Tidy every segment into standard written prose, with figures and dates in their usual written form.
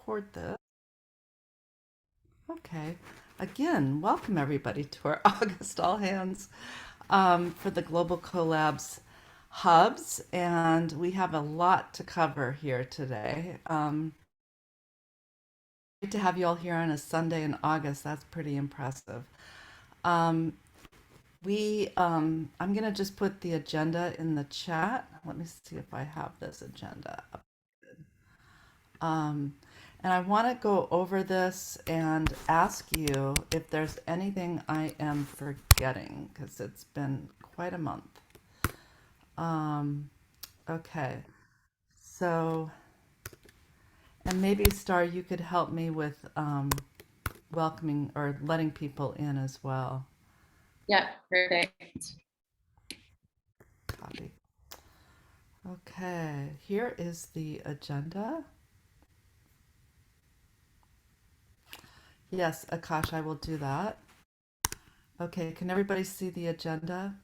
record this. Okay. Again, welcome everybody to our August All Hands for the Global Collabs Hubs. And we have a lot to cover here today. Great to have you all here on a Sunday in August. That's pretty impressive. Um, I'm going to just put the agenda in the chat. Let me see if I have this agenda up. Um, and I want to go over this and ask you if there's anything I am forgetting because it's been quite a month. Um, okay, so, and maybe Star, you could help me with welcoming or letting people in as well. Yeah, perfect. Copy. Okay, here is the agenda. Yes, Akash, I will do that. Okay, can everybody see the agenda?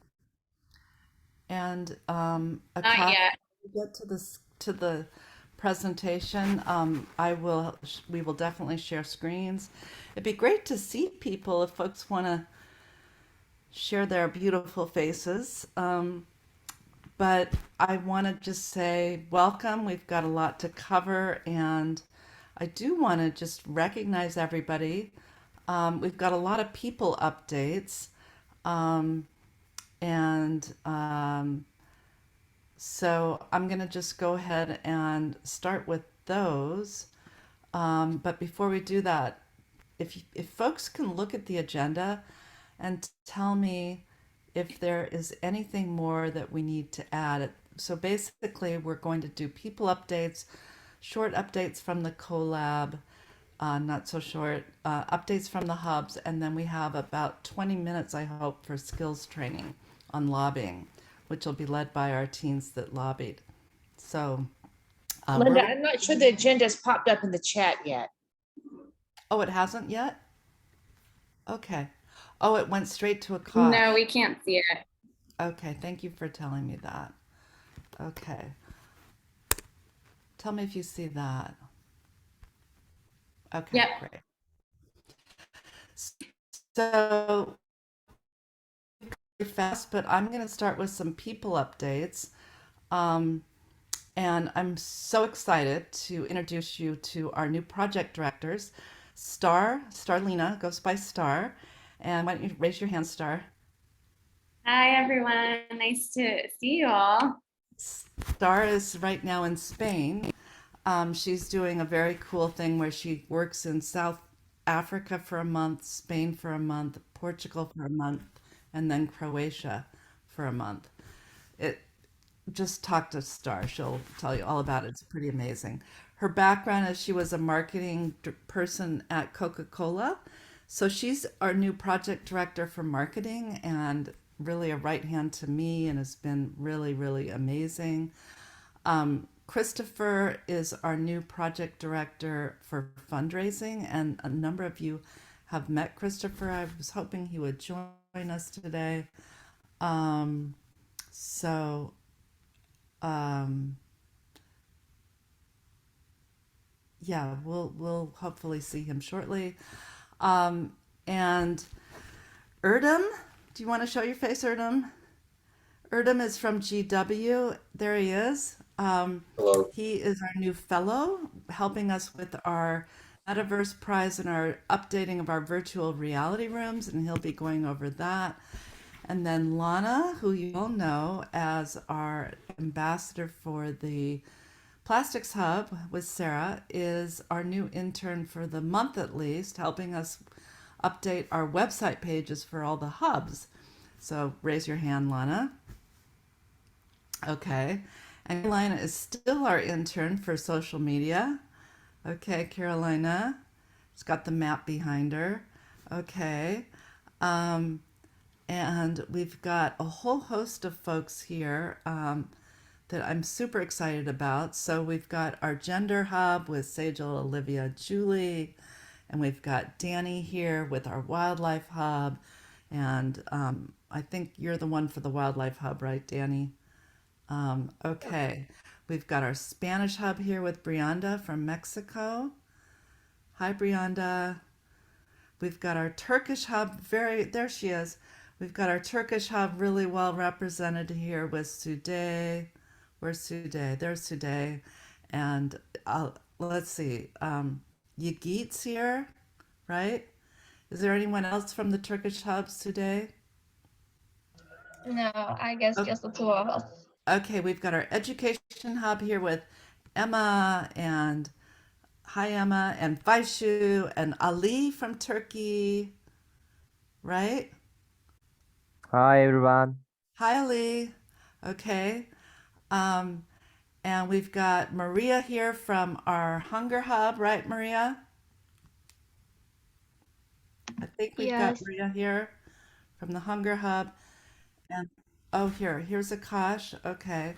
And Not Akash, yet. when we get to the presentation, we will definitely share screens. It'd be great to see people if folks want to share their beautiful faces. But I want to just say welcome. We've got a lot to cover, and I do want to just recognize everybody. We've got a lot of people updates, um, and so I'm going to just go ahead and start with those. But before we do that, if folks can look at the agenda and tell me if there is anything more that we need to add. So basically, we're going to do people updates, short updates from the collab, not so short, updates from the hubs, and then we have about 20 minutes, I hope, for skills training on lobbying, which will be led by our teens that lobbied. So Linda, we're, I'm not sure the agenda's popped up in the chat yet. oh, it hasn't yet? Okay. Oh, it went straight to No, Akash. we can't see it. Okay, thank you for telling me that. Okay. Tell me if you see that. Okay, Yep. great. So fast, but I'm going to start with some people updates. Um, and I'm so excited to introduce you to our new project directors. Starlina goes by Star. And why don't you raise your hand, Star? Hi, everyone. Nice to see you all. Star is right now in Spain. She's doing a very cool thing where she works in South Africa for a month, Spain for a month, Portugal for a month, and then Croatia for a month. It just talk to Star. She'll tell you all about it. It's pretty amazing. Her background is she was a marketing person at Coca-Cola. So she's our new project director for marketing and really a right hand to me and has been really, really amazing. Christopher is our new project director for fundraising, and a number of you have met Christopher. I was hoping he would join us today. Um, so, um, yeah, we'll hopefully see him shortly. And Erdem, do you want to show your face, Erdem? Erdem is from GW. There he is. Hello. He is our new fellow, helping us with our Metaverse Prize and our updating of our virtual reality rooms, and he'll be going over that. And then Lana, who you all know as our ambassador for the Plastics Hub with Sarah, is our new intern for the month at least, helping us update our website pages for all the hubs. So raise your hand, Lana. Okay. And Carolina is still our intern for social media. Okay, Carolina. She's got the map behind her. Okay. Um, and we've got a whole host of folks here that I'm super excited about. So we've got our gender hub with Sejal, Olivia, Julie, and we've got Danny here with our wildlife hub. And I think you're the one for the wildlife hub, right, Danny? Okay. We've got our Spanish hub here with Brianda from Mexico. Hi, Brianda. We've got our Turkish hub there she is. We've got our Turkish hub really well represented here with Sude. Where's Sude? There's Sude. And let's see. Yigit's here, right? Is there anyone else from the Turkish hubs today? No, I guess Oh, just the two of us. okay, we've got our education hub here with Emma and hi Emma and Vaishu and Ali from Turkey, right? Hi everyone. Hi Ali. Okay. Um, and we've got Maria here from our Hunger Hub, right, Maria? I think we've got Yes. Maria here from the Hunger Hub. And oh, here's Akash. Okay.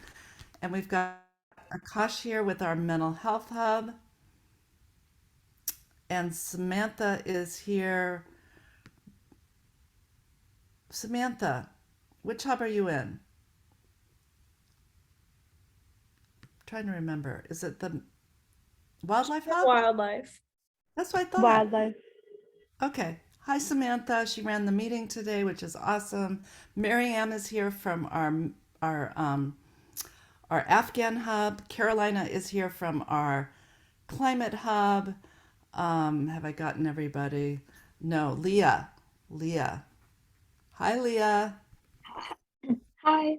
And we've got Akash here with our Mental Health Hub. And Samantha is here. Samantha, which hub are you in? Trying to remember. Is it the Wildlife Hub? Wildlife. That's what I thought. Wildlife. Okay. Hi, Samantha. She ran the meeting today, which is awesome. Mariam is here from our Afghan hub. Carolina is here from our climate hub. Have I gotten everybody? No, Leah. Leah. Hi, Leah. Hi.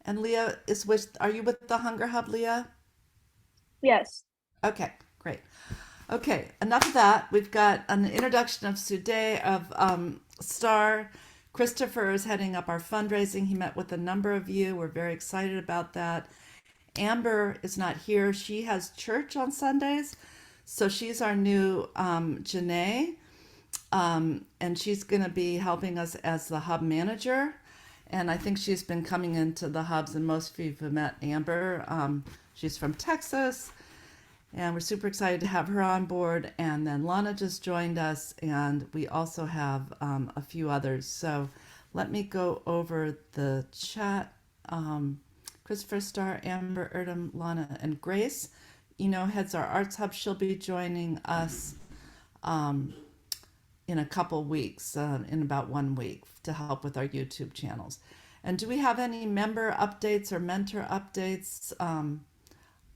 And Leah is with, are you with the Hunger Hub, Leah? Yes. Okay, great. Okay, enough of that. We've got an introduction of Sude, of Star. Christopher is heading up our fundraising. He met with a number of you. We're very excited about that. Amber is not here. She has church on Sundays. So she's our new Janae. And she's going to be helping us as the hub manager. And I think she's been coming into the hubs, and most of you have met Amber. She's from Texas, and we're super excited to have her on board. And then Lana just joined us, and we also have a few others. So let me go over the chat. Christopher Star, Amber, Erdem, Lana, and Grace, heads our arts hub. She'll be joining us in a couple weeks, in about 1 week, to help with our YouTube channels. And do we have any member updates or mentor updates?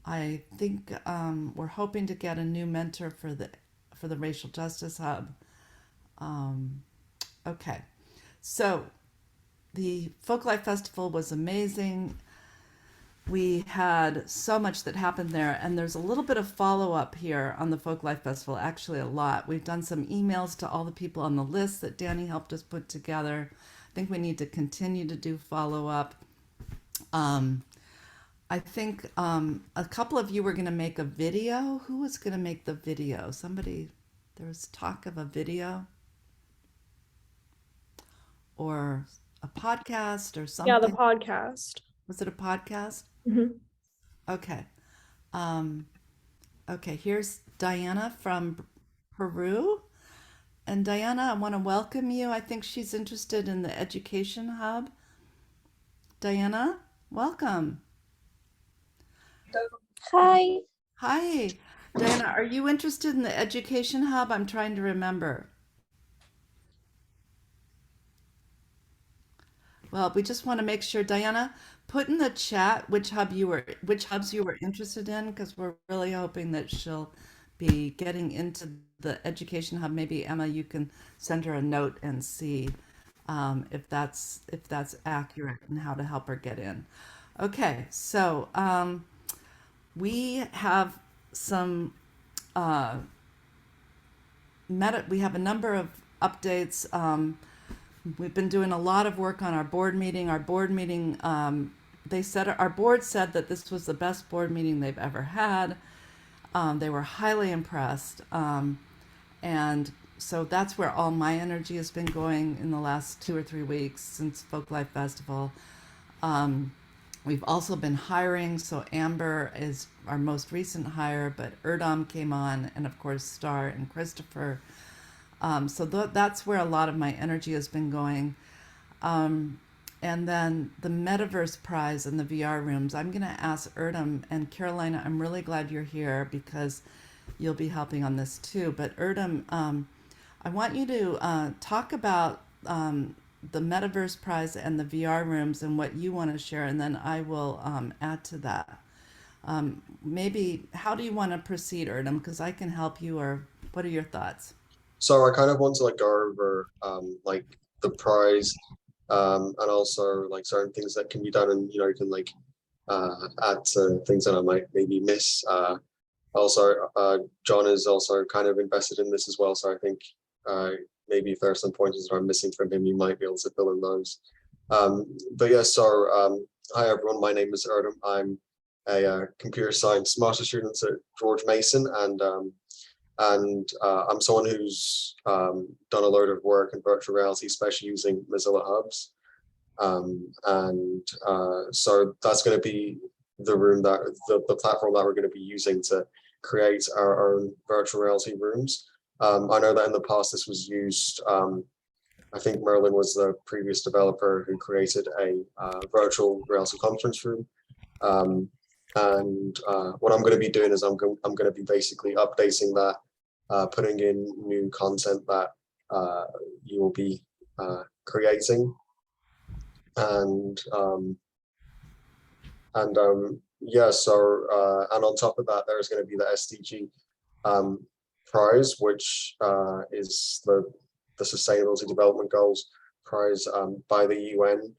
I think we're hoping to get a new mentor for the Racial Justice Hub. Okay, so the Folklife Festival was amazing. We had so much that happened there, and there's a little bit of follow-up here on the Folklife Festival, actually a lot. We've done some emails to all the people on the list that Danny helped us put together. I think we need to continue to do follow-up. I think a couple of you were going to make a video. Who was going to make the video? Somebody, there was talk of a video or a podcast or something. Yeah, the podcast. Was it a podcast? hmm Okay. Okay, here's Diana from Peru. And Diana, I want to welcome you. I think she's interested in the Education Hub. Diana, welcome. Hi. Hi. Diana, are you interested in the Education Hub? I'm trying to remember. Well, we just want to make sure, Diana, put in the chat which hubs you were interested in, because we're really hoping that she'll be getting into the Education Hub. Maybe Emma, you can send her a note and see if that's accurate and how to help her get in. Okay, so we have some we have a number of updates. We've been doing a lot of work on our board meeting. Our board meeting, our board said that this was the best board meeting they've ever had. They were highly impressed. And so that's where all my energy has been going in the last 2 or 3 weeks since Folklife Festival. We've also been hiring. So Amber is our most recent hire, but Erdem came on, and of course Star and Christopher. So that's where a lot of my energy has been going. And then the Metaverse Prize and the VR rooms, I'm going to ask Erdem and Carolina. I'm really glad you're here because you'll be helping on this too. But Erdem, I want you to talk about the Metaverse Prize and the VR rooms and what you want to share, and then I will add to that. Maybe how do you want to proceed, Erdem? Because I can help you, or what are your thoughts? So I kind of want to like go over like the prize and also like certain things that can be done, and you can like add to things that I might maybe miss. Also, John is also kind of invested in this as well, so I think maybe if there are some pointers that I'm missing from him, you might be able to fill in those. But yeah, so hi everyone, my name is Erdem. I'm a computer science master student at George Mason, and I'm someone who's done a load of work in virtual reality, especially using Mozilla Hubs. So that's going to be the room that the platform that we're going to be using to create our own virtual reality rooms. I know that in the past this was used. I think Merlin was the previous developer who created a virtual reality conference room. What I'm going to be doing is I'm going to be basically updating that, putting in new content that you will be creating, and yeah. So and on top of that, there's going to be the SDG prize, which is the Sustainability Development Goals prize by the UN.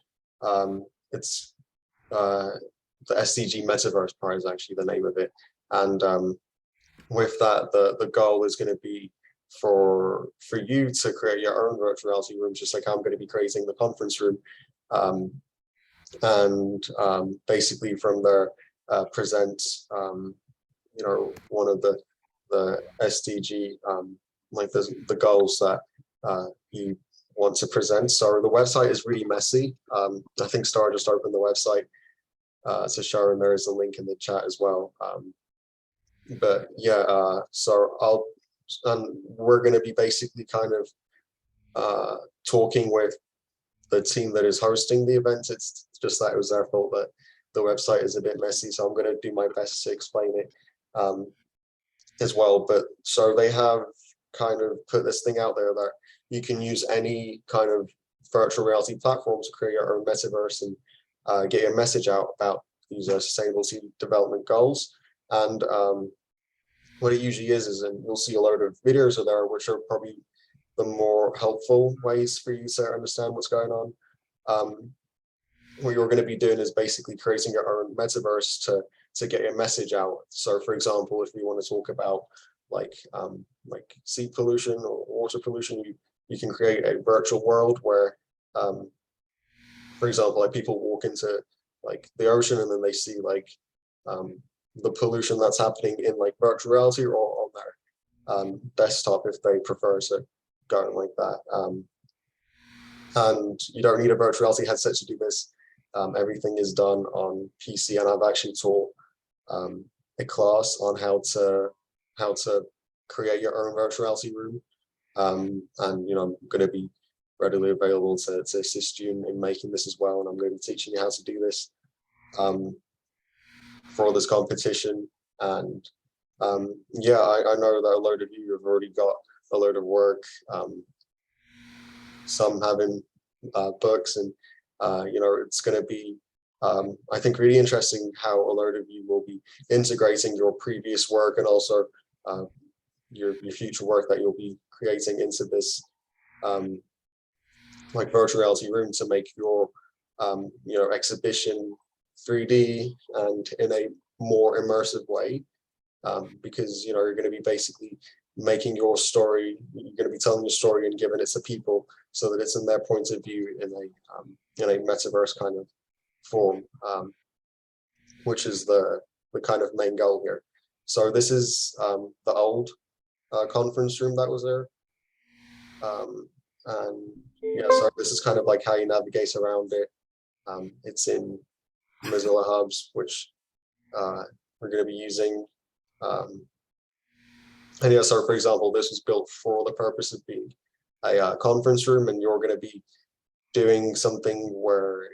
It's the SDG Metaverse Prize, actually, the name of it. And with that, the goal is going to be for you to create your own virtual reality rooms, just like I'm going to be creating the conference room. Basically from there, present, one of the SDG, like the goals that you want to present. So the website is really messy. I think Star just opened the website to show, and there is a link in the chat as well. But yeah, so we're going to be basically kind of talking with the team that is hosting the event. It's just that it was their fault that the website is a bit messy, so I'm going to do my best to explain it as well. But so they have kind of put this thing out there that you can use any kind of virtual reality platform to create your own metaverse and get your message out about these sustainability development goals. And what it usually is, and you'll see a load of videos of there, which are probably the more helpful ways for you to understand what's going on. What you're going to be doing is basically creating your own metaverse to get your message out. So, for example, if we want to talk about like sea pollution or water pollution, you can create a virtual world where, for example, like people walk into like the ocean and then they see like the pollution that's happening in like virtual reality or on their desktop if they prefer to go like that. And you don't need a virtual reality headset to do this. Everything is done on PC, and I've actually taught a class on how to create your own virtual reality room. And I'm going to be readily available to assist you in making this as well. And I'm going to be teaching you how to do this for this competition. And yeah, I know that a load of you have already got a load of work, some having books, and it's going to be I think really interesting how a load of you will be integrating your previous work and also your future work that you'll be creating into this like virtual reality room to make your exhibition 3D and in a more immersive way, because you're going to be basically making your story. You're going to be telling your story and giving it to people so that it's in their point of view in a metaverse kind of form, which is the kind of main goal here. So this is the old conference room that was there, and yeah, so this is kind of like how you navigate around it. It's in Mozilla Hubs, which we're going to be using. And yeah, so for example, this was built for the purpose of being a conference room, and you're going to be doing something where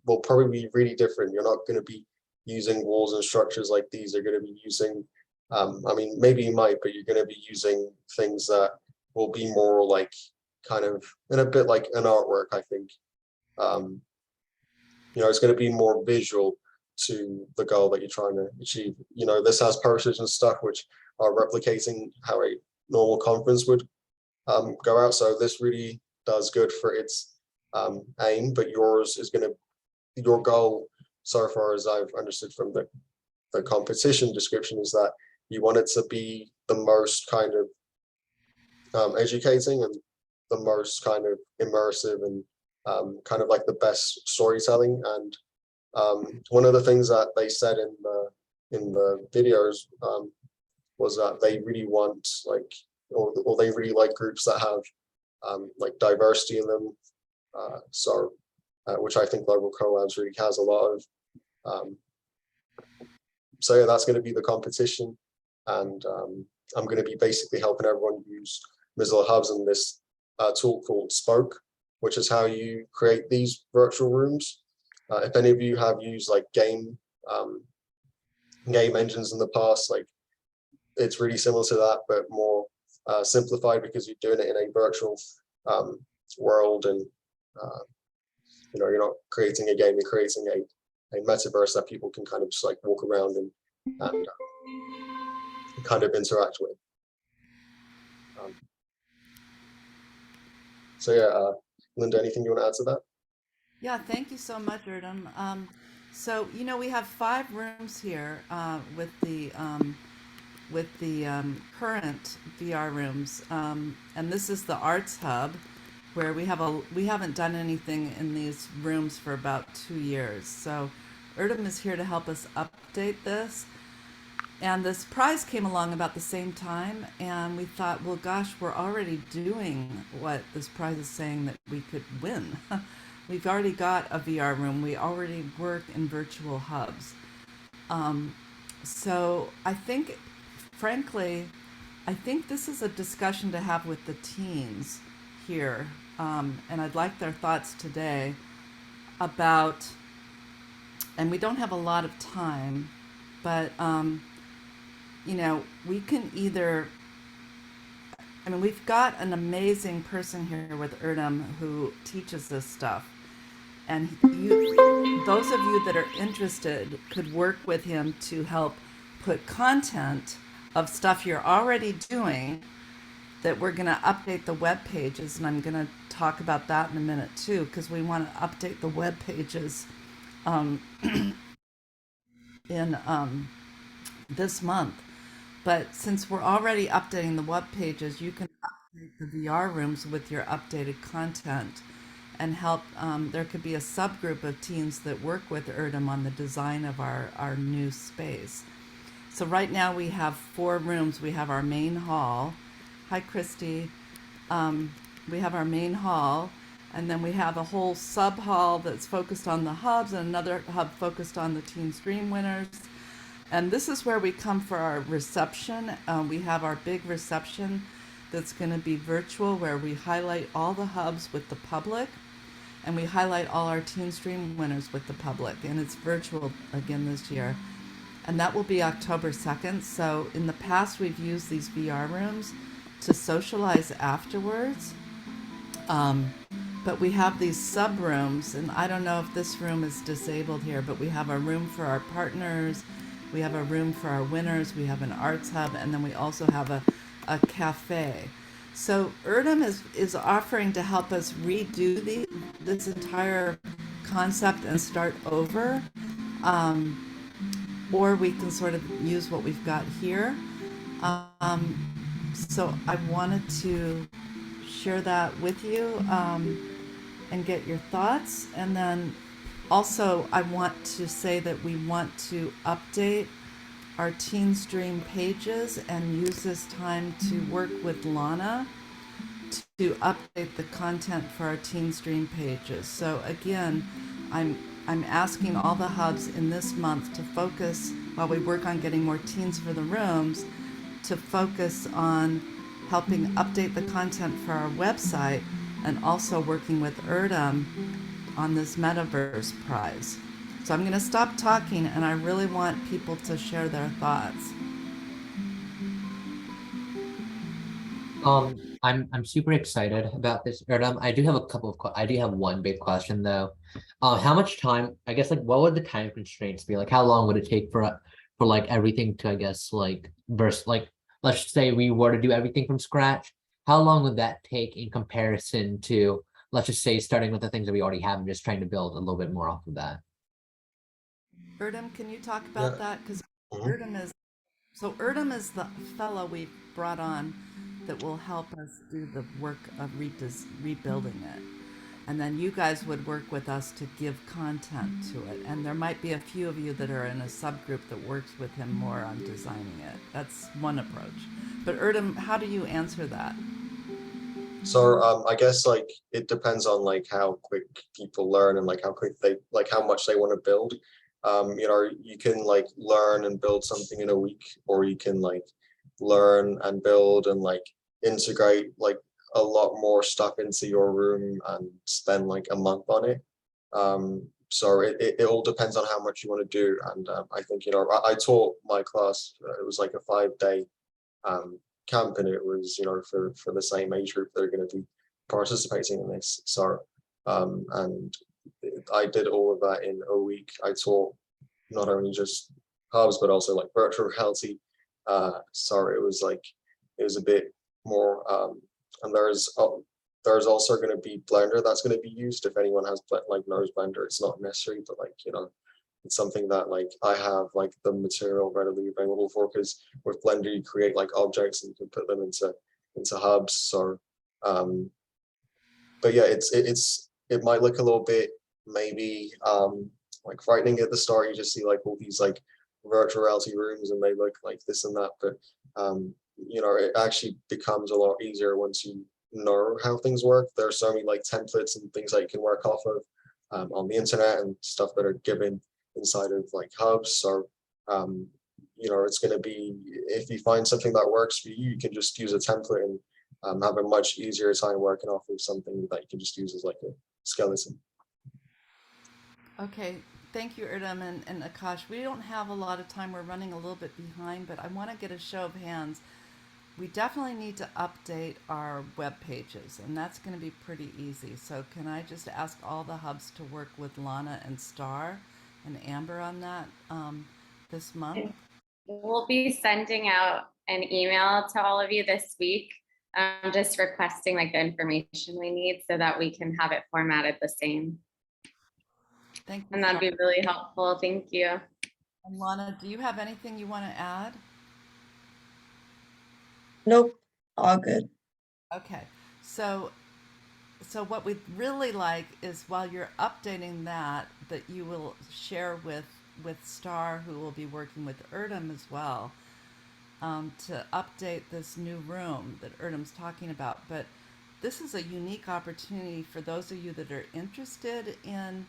will probably be really different. You're not going to be using walls and structures like these. You're going to be using I mean, maybe you might, but you're going to be using things that will be more like kind of in a bit like an artwork, I think. It's going to be more visual to the goal that you're trying to achieve. This has posters and stuff which are replicating how a normal conference would go out. So this really does good for its aim, but your goal, so far as I've understood from the competition description, is that you want it to be the most kind of educating and the most kind of immersive and kind of like the best storytelling. And one of the things that they said in the videos was that they really want or they really like groups that have like diversity in them. Which I think Global Collabs really has a lot of. So yeah, that's going to be the competition, and I'm going to be basically helping everyone use Mozilla Hubs in this tool called Spoke, which is how you create these virtual rooms. If any of you have used like game engines in the past, like it's really similar to that, but more simplified, because you're doing it in a virtual world, and you're not creating a game, you're creating a metaverse that people can kind of just like walk around and kind of interact with. So yeah, Linda, anything you want to add to that? Yeah, thank you so much, Erdem. So we have 5 rooms here with the current VR rooms, and this is the Arts Hub, where we haven't done anything in these rooms for about 2 years. So Erdem is here to help us update this. And this prize came along about the same time, and we thought, well, gosh, we're already doing what this prize is saying that we could win. We've already got a VR room. We already work in virtual hubs. So I think, frankly, this is a discussion to have with the teams here. And I'd like their thoughts today about, and we don't have a lot of time, but, we can either, we've got an amazing person here with Erdem who teaches this stuff. And those of you that are interested could work with him to help put content of stuff you're already doing, that we're going to update the web pages. And I'm going to talk about that in a minute too, because we want to update the web pages in this month. But since we're already updating the web pages, you can update the VR rooms with your updated content and help. There could be a subgroup of teams that work with Erdem on the design of our new space. So right now we have 4 rooms. We have our main hall. Hi, Christy. We have our main hall, and then we have a whole sub hall that's focused on the hubs, and another hub focused on the Teen Stream winners. And this is where we come for our reception. We have our big reception that's going to be virtual, where we highlight all the hubs with the public, and we highlight all our Teen Stream winners with the public. And it's virtual again this year. And that will be October 2nd. So in the past, we've used these VR rooms to socialize afterwards. But we have these sub rooms, and I don't know if this room is disabled here, but we have a room for our partners. We have a room for our winners, we have an arts hub, and then we also have a cafe. So Erdem is offering to help us redo this entire concept and start over, or we can sort of use what we've got here. So I wanted to share that with you and get your thoughts. And then also, I want to say that we want to update our Teen Stream pages and use this time to work with Lana to update the content for our Teen Stream pages. So again, I'm asking all the hubs in this month to focus, while we work on getting more teens for the rooms, to focus on helping update the content for our website, and also working with Erdem on this Metaverse prize. So I'm going to stop talking, and I really want people to share their thoughts. I'm super excited about this, Erdem. I do have a couple of I do have one big question though. How much time, I guess, like what would the time constraints be? Like how long would it take for like everything to, I guess, like versus like let's say we were to do everything from scratch. How long would that take in comparison to, let's just say, starting with the things that we already have and just trying to build a little bit more off of that? Erdem, can you talk about Yeah. that? Because Mhm. Erdem is the fellow we brought on that will help us do the work of rebuilding it. And then you guys would work with us to give content to it. And there might be a few of you that are in a subgroup that works with him more on designing it. That's one approach. But Erdem, how do you answer that? So I guess like it depends on like how quick people learn and like how quick they like how much they want to build. You know, you can like learn and build something in a week, or you can like learn and build and like integrate like a lot more stuff into your room and spend like a month on it. So it all depends on how much you want to do. And I think, you know, I taught my class, it was like a 5 day um, camp, and it was, you know, for the same age group that are going to be participating in this. So and I did all of that in a week. I taught not only just hubs but also like virtual reality. So it was like it was a bit more. And there's also going to be Blender that's going to be used if anyone has like knows Blender. It's not necessary, but like, you know, it's something that like I have like the material readily available for, because with Blender you create like objects and you can put them into hubs. So but yeah, it might look a little bit maybe like frightening at the start. You just see like all these like virtual reality rooms and they look like this and that, but you know, it actually becomes a lot easier once you know how things work. There are so many like templates and things that you can work off of on the internet and stuff that are given inside of like hubs. So you know, it's going to be, if you find something that works for you, you can just use a template and have a much easier time working off of something that you can just use as like a skeleton. Okay, thank you, Erdem and Akash. We don't have a lot of time. We're running a little bit behind, but I want to get a show of hands. We definitely need to update our web pages, and that's going to be pretty easy. So can I just ask all the hubs to work with Lana and Star and Amber on that this month? We'll be sending out an email to all of you this week, just requesting like the information we need so that we can have it formatted the same. Thank you. And that'd be really helpful. Thank you. And Lana, do you have anything you want to add? Nope, all good. Okay, so what we'd really like is, while you're updating that you will share with Star, who will be working with Erdem as well, to update this new room that Erdem's talking about. But this is a unique opportunity for those of you that are interested in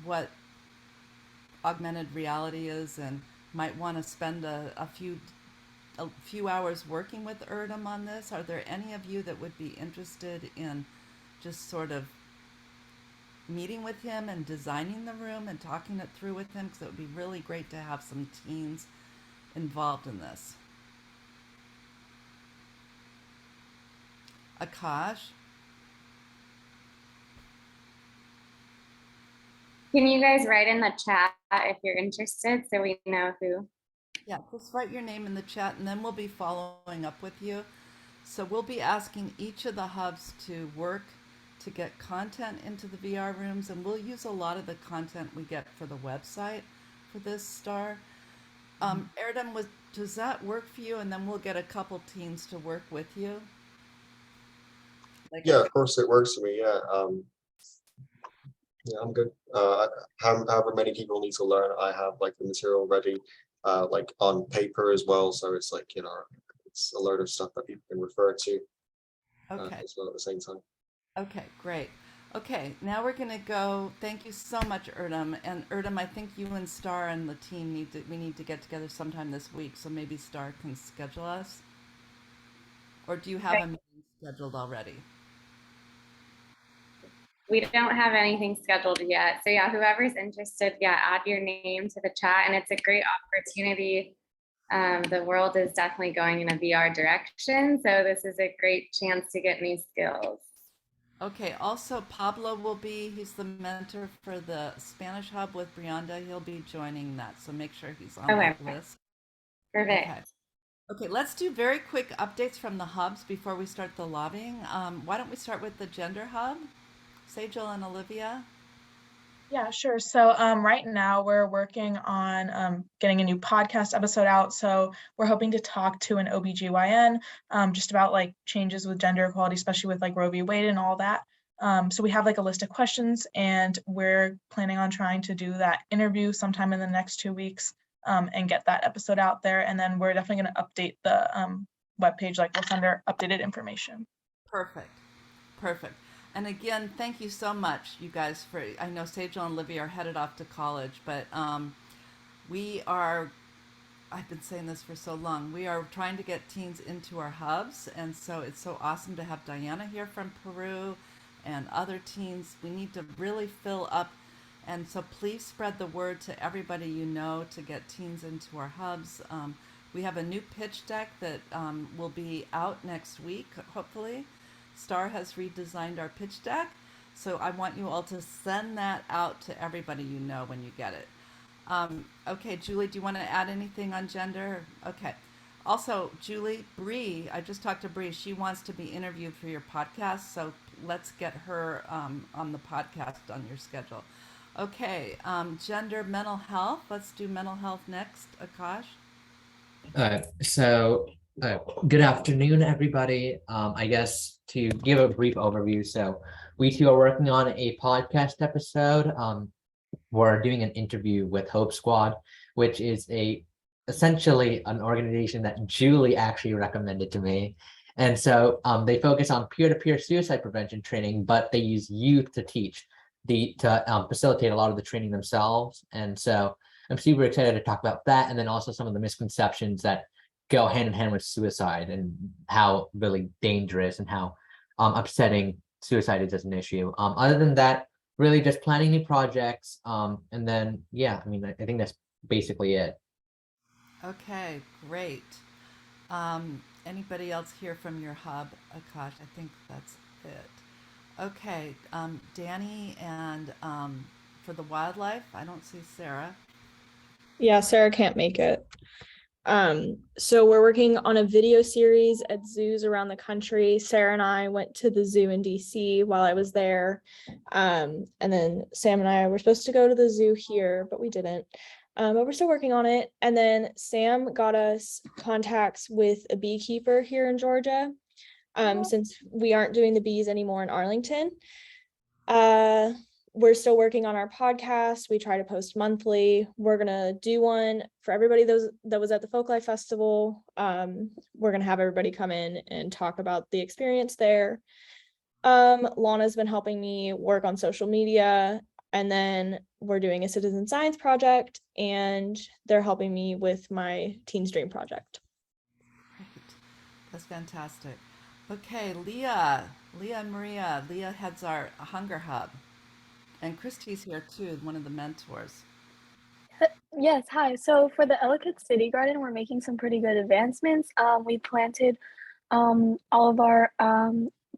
what augmented reality is and might want to spend a few hours working with Erdem on this. Are there any of you that would be interested in just sort of meeting with him and designing the room and talking it through with him? Because it would be really great to have some teens involved in this. Akash? Can you guys write in the chat if you're interested so we know who? Yeah, just write your name in the chat and then we'll be following up with you. So we'll be asking each of the hubs to work to get content into the VR rooms, and we'll use a lot of the content we get for the website for this, Star. Erdem, does that work for you? And then we'll get a couple teens to work with you. Like, Yeah, of course it works for me. Yeah, yeah, I'm good. However many people need to learn, I have like the material ready, like on paper as well. So it's like, you know, it's a load of stuff that people can refer to okay. as well at the same time. Okay, great. Okay, now we're gonna go. Thank you so much, Erdem. And Erdem, I think you and Star and the team we need to get together sometime this week. So maybe Star can schedule us. Or do you have a meeting scheduled already? We don't have anything scheduled yet. So yeah, whoever's interested, yeah, add your name to the chat. And it's a great opportunity The world is definitely going in a VR direction, so this is a great chance to get new skills. Okay, also Pablo he's the mentor for the Spanish Hub with Brianda. He'll be joining that, so make sure he's on Okay. that list. Perfect. Okay. Okay, let's do very quick updates from the hubs before we start the lobbying. Why don't we start with the Gender Hub? Sejal and Olivia. Yeah, sure. So right now we're working on getting a new podcast episode out. So we're hoping to talk to an OBGYN just about like changes with gender equality, especially with like Roe v. Wade and all that. So we have like a list of questions and we're planning on trying to do that interview sometime in the next 2 weeks and get that episode out there. And then we're definitely going to update the webpage, like we'll send our updated information. Perfect. Perfect. And again, thank you so much, you guys, for, I know Sejal and Olivia are headed off to college, but I've been saying this for so long, we are trying to get teens into our hubs. And so it's so awesome to have Diana here from Peru and other teens. We need to really fill up. And so please spread the word to everybody you know to get teens into our hubs. We have a new pitch deck that will be out next week, hopefully. Star has redesigned our pitch deck, so I want you all to send that out to everybody you know when you get it. Okay, Julie, do you want to add anything on gender? Okay. Also, Julie, Bree, I just talked to Bree. She wants to be interviewed for your podcast, so let's get her on the podcast on your schedule. Okay, gender, mental health. Let's do mental health next, Akash. Good afternoon, everybody. I guess to give a brief overview, so we two are working on a podcast episode. We're doing an interview with Hope Squad, which is essentially an organization that Julie actually recommended to me. And so they focus on peer-to-peer suicide prevention training, but they use youth to teach, to facilitate a lot of the training themselves. And so I'm super excited to talk about that, and then also some of the misconceptions that go hand in hand with suicide and how really dangerous and how upsetting suicide is as an issue. Other than that, really just planning new projects. And then, yeah, I mean, I think that's basically it. Okay, great. Anybody else here from your hub, Akash? I think that's it. Okay, Danny and for the wildlife, I don't see Sarah. Yeah, Sarah can't make it. So we're working on a video series at zoos around the country. Sarah and I went to the zoo in DC while I was there. And then Sam and I were supposed to go to the zoo here, but we didn't. But we're still working on it. And then Sam got us contacts with a beekeeper here in Georgia. Since we aren't doing the bees anymore in Arlington. We're still working on our podcast. We try to post monthly. We're gonna do one for everybody that was at the Folklife Festival. We're gonna have everybody come in and talk about the experience there. Lana's been helping me work on social media, and then we're doing a citizen science project, and they're helping me with my Teens Dream project. Great. That's fantastic. Okay, Leah and Maria. Leah heads our Hunger Hub. And Christy's here too, one of the mentors. Yes, hi. So for the Ellicott City Garden, we're making some pretty good advancements. We planted all of our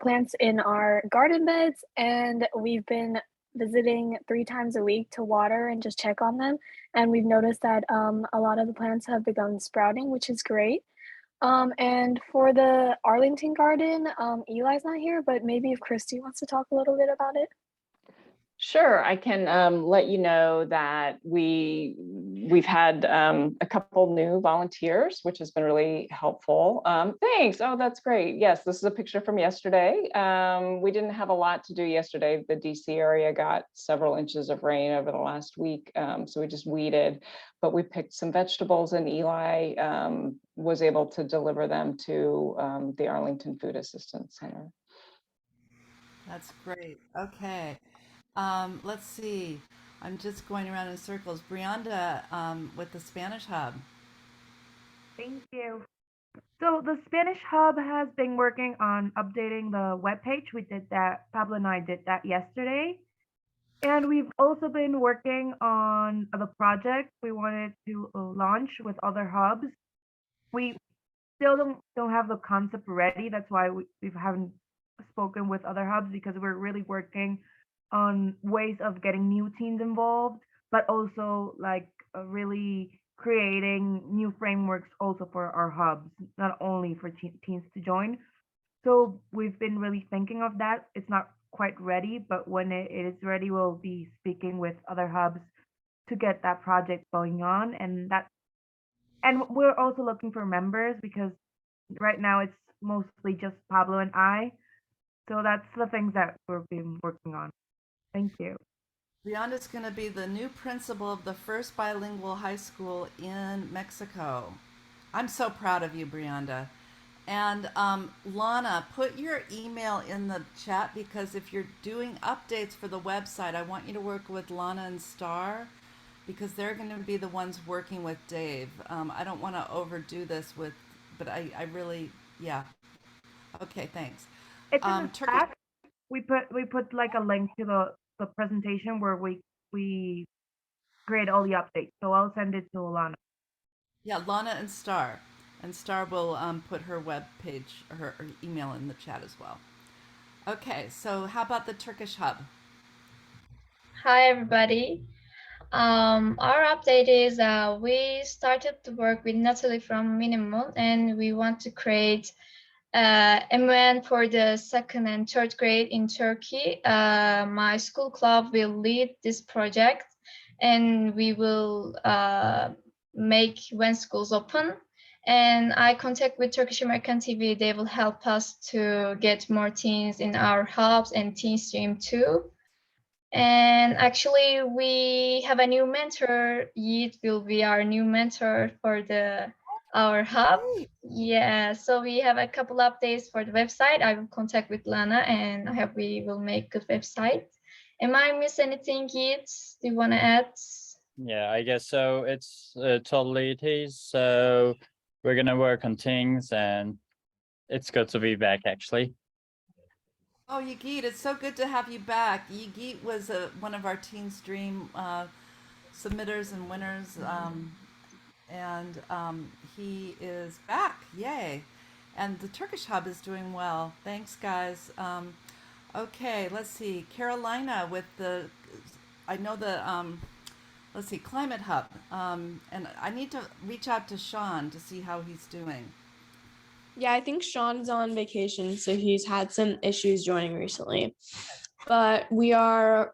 plants in our garden beds, and we've been visiting 3 times a week to water and just check on them. And we've noticed that a lot of the plants have begun sprouting, which is great. And for the Arlington garden, Eli's not here, but maybe if Christy wants to talk a little bit about it. Sure, I can let you know that we've had a couple new volunteers, which has been really helpful. Thanks. Oh, that's great. Yes, this is a picture from yesterday. We didn't have a lot to do yesterday. The DC area got several inches of rain over the last week, so we just weeded. But we picked some vegetables, and Eli was able to deliver them to the Arlington Food Assistance Center. That's great. Okay. Let's see. I'm just going around in circles. Brianda with the Spanish Hub. Thank you. So the Spanish Hub has been working on updating the webpage. We did that, Pablo and I did that yesterday. And we've also been working on the project we wanted to launch with other hubs. we still don't have the concept ready. That's why we haven't spoken with other hubs, because we're really working on ways of getting new teams involved, but also like really creating new frameworks also for our hubs, not only for teams to join. So we've been really thinking of that. It's not quite ready, but when it is ready, we'll be speaking with other hubs to get that project going on. And we're also looking for members, because right now it's mostly just Pablo and I. So that's the things that we've been working on. Thank you. Brianda's going to be the new principal of the first bilingual high school in Mexico. I'm so proud of you, Brianda. And Lana, put your email in the chat, because if you're doing updates for the website, I want you to work with Lana and Star, because they're going to be the ones working with Dave. I don't want to overdo this but I really, yeah. Okay, thanks. It's in the chat. We put like a link to the presentation where we create all the updates. So I'll send it to Lana. Yeah, Lana and Star. And Star will put her web page, her email in the chat as well. Okay, so how about the Turkish Hub? Hi, everybody. Our update is we started to work with Natalie from Minimum, and we want to create MUN for the 2nd and 3rd grade in Turkey. My school club will lead this project, and we will make when schools open. And I contact with Turkish American TV. They will help us to get more teens in our hubs and Teen Stream too. And actually, we have a new mentor. Yiğit will be our new mentor for our hub. Yeah, so we have a couple updates for the website. I will contact with Lana, and I hope we will make good website. Am I miss anything, Yiğit? Do you want to add? Yeah, I guess so. It's totally it is. So we're gonna work on things, and it's good to be back actually. Oh, Yigit, it's so good to have you back. Yigit was one of our Teen Stream submitters and winners, and he is back. Yay! And the Turkish Hub is doing well. Thanks, guys. Okay, let's see. Carolina with let's see, Climate Hub. And I need to reach out to Sean to see how he's doing. Yeah, I think Sean's on vacation, so he's had some issues joining recently. But we have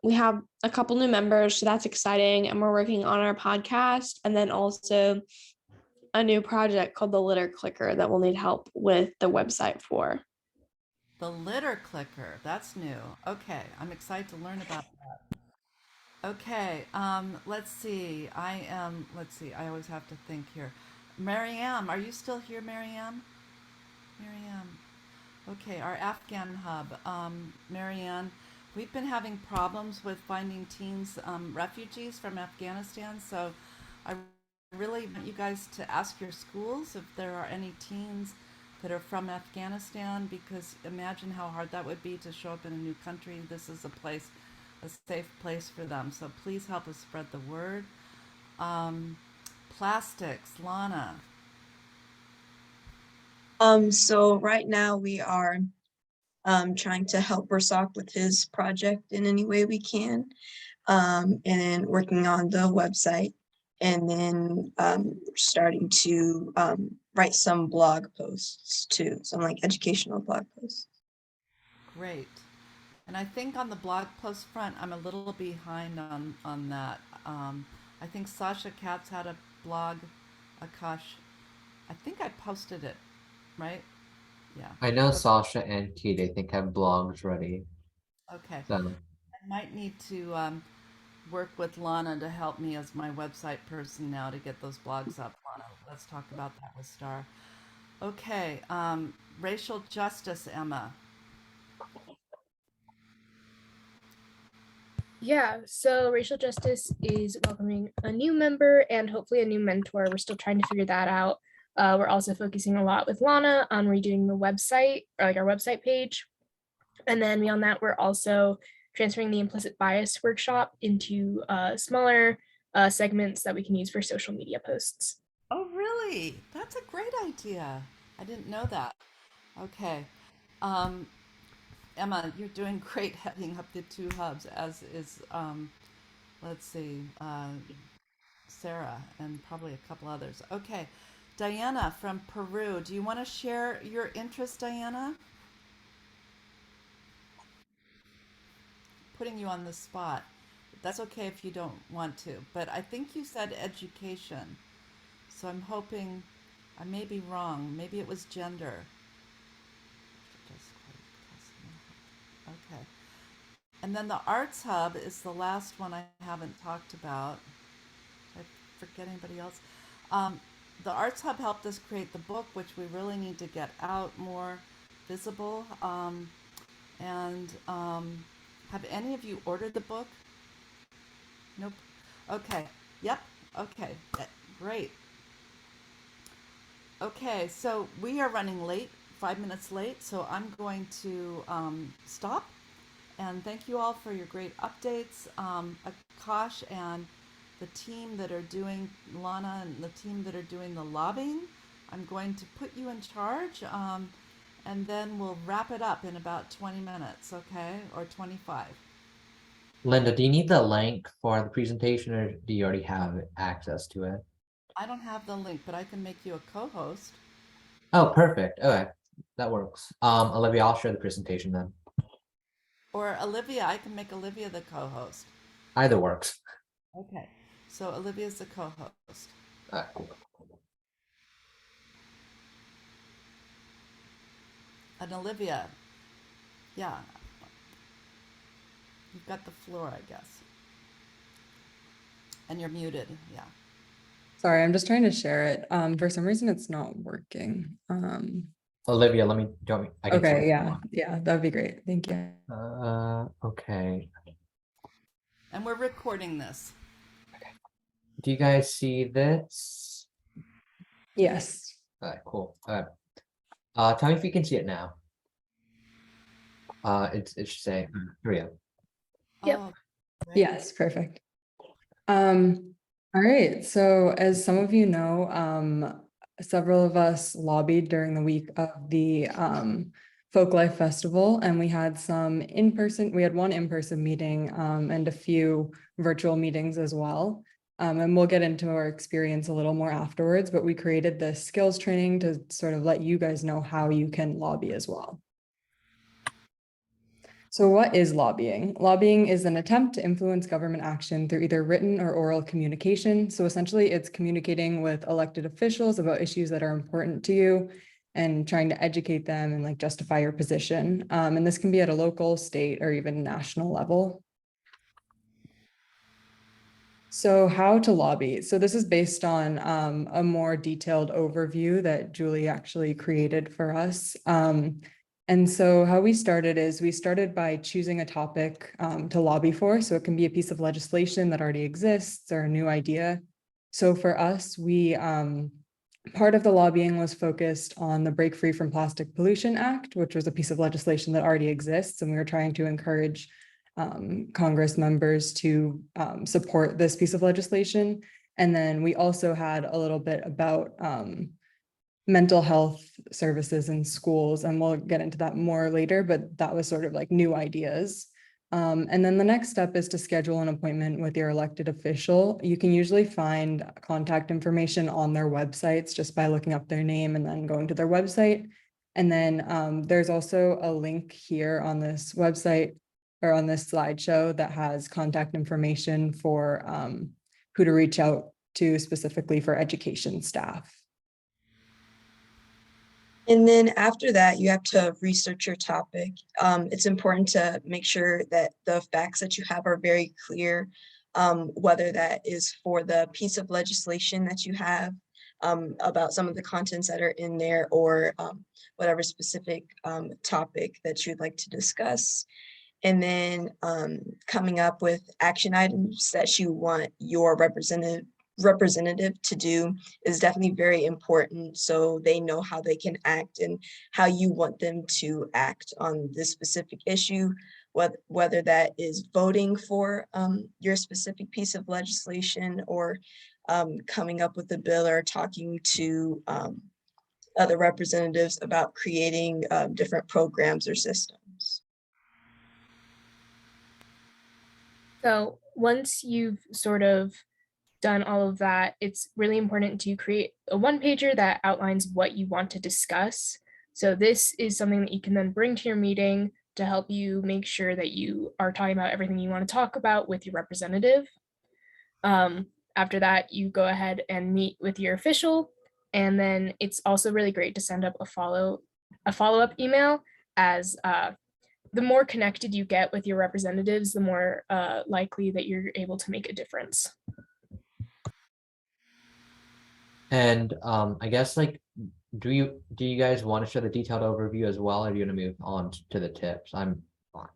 a couple new members, so that's exciting. And we're working on our podcast, and then also a new project called the Litter Clicker that we'll need help with the website for. The Litter Clicker, that's new. Okay, I'm excited to learn about that. Okay, let's see. I always have to think here. Mariam, are you still here, Mariam? Marianne. Okay, our Afghan hub. Marianne, we've been having problems with finding teens, refugees from Afghanistan, so I really want you guys to ask your schools if there are any teens that are from Afghanistan, because imagine how hard that would be to show up in a new country. This is a safe place for them, so please help us spread the word. Plastics, Lana. So right now we are trying to help Rasak with his project in any way we can, and then working on the website, and then starting to write some blog posts too, some like educational blog posts. Great. And I think on the blog post front, I'm a little behind on that. I think Sasha Katz had a blog, Akash. I think I posted it. Right? Yeah. I know Sasha and Kate, I think, have blogs ready. Okay. So. I might need to work with Lana to help me as my website person now to get those blogs up. Lana, let's talk about that with Star. Okay. Racial justice, Emma. Yeah, so Racial Justice is welcoming a new member and hopefully a new mentor. We're still trying to figure that out. We're also focusing a lot with Lana on redoing the website, or like our website page. And then beyond that, we're also transferring the implicit bias workshop into smaller segments that we can use for social media posts. Oh, really? really? That's a great idea. I didn't know that. Okay. Um, Emma, you're doing great heading up the two hubs, as is, let's see, Sarah, and probably a couple others. Okay. Diana from Peru, do you want to share your interest, Diana? Putting you on the spot. That's okay if you don't want to, but I think you said education. So I'm hoping, I may be wrong. Maybe it was gender. Okay. And then the Arts Hub is the last one I haven't talked about. I forget anybody else. The Arts Hub helped us create the book, which we really need to get out more visible. Have any of you ordered the book? Nope. Okay. Yep. Okay. Great. Okay, so we are running late, 5 minutes late, so I'm going to stop. And thank you all for your great updates. Akash and the team that are doing, Lana and the team that are doing the lobbying, I'm going to put you in charge, and then we'll wrap it up in about 20 minutes, okay? Or 25. Linda, do you need the link for the presentation, or do you already have access to it? I don't have the link, but I can make you a co-host. Oh, perfect. Okay, that works. Olivia, I'll share the presentation then. Or Olivia, I can make Olivia the co-host. Either works. Okay, so Olivia's the co-host. All right, cool. And Olivia, yeah, you've got the floor, I guess. And you're muted, yeah. Sorry, I'm just trying to share it. For some reason it's not working. Olivia, let me, I can share Okay, it. yeah, that'd be great. Thank you. Okay. And we're recording this. Do you guys see this? Yes. All right, cool. All right. Tell me if you can see it now. It should say, here we go. Yep. Oh, Yes, perfect. All right, so as some of you know, several of us lobbied during the week of the Folklife Festival, and we had one in-person meeting and a few virtual meetings as well. And we'll get into our experience a little more afterwards, but we created this skills training to sort of let you guys know how you can lobby as well. So what is lobbying? Lobbying is an attempt to influence government action through either written or oral communication. So essentially it's communicating with elected officials about issues that are important to you and trying to educate them and like justify your position. And this can be at a local, state, or even national level. So how to lobby. So this is based on a more detailed overview that Julie actually created for us. And so how we started is we started by choosing a topic to lobby for. So it can be a piece of legislation that already exists or a new idea. So for us, part of the lobbying was focused on the Break Free from Plastic Pollution Act, which was a piece of legislation that already exists. And we were trying to encourage Congress members to support this piece of legislation. And then we also had a little bit about mental health services in schools, and we'll get into that more later, but that was sort of like new ideas. And then the next step is to schedule an appointment with your elected official. You can usually find contact information on their websites just by looking up their name and then going to their website. And then there's also a link here on this website or on this slideshow that has contact information for who to reach out to specifically for education staff. And then after that, you have to research your topic. It's important to make sure that the facts that you have are very clear, whether that is for the piece of legislation that you have, about some of the contents that are in there, or whatever specific topic that you'd like to discuss. And then coming up with action items that you want your representative to do is definitely very important, so they know how they can act and how you want them to act on this specific issue, whether that is voting for your specific piece of legislation, or coming up with a bill or talking to other representatives about creating different programs or systems. So once you've sort of done all of that, it's really important to create a one-pager that outlines what you want to discuss. So this is something that you can then bring to your meeting to help you make sure that you are talking about everything you want to talk about with your representative. After that, you go ahead and meet with your official, and then it's also really great to send up a follow-up email, as the more connected you get with your representatives, the more likely that you're able to make a difference. And I guess like, do you guys want to show the detailed overview as well, or do you want to move on to the tips? I'm fine.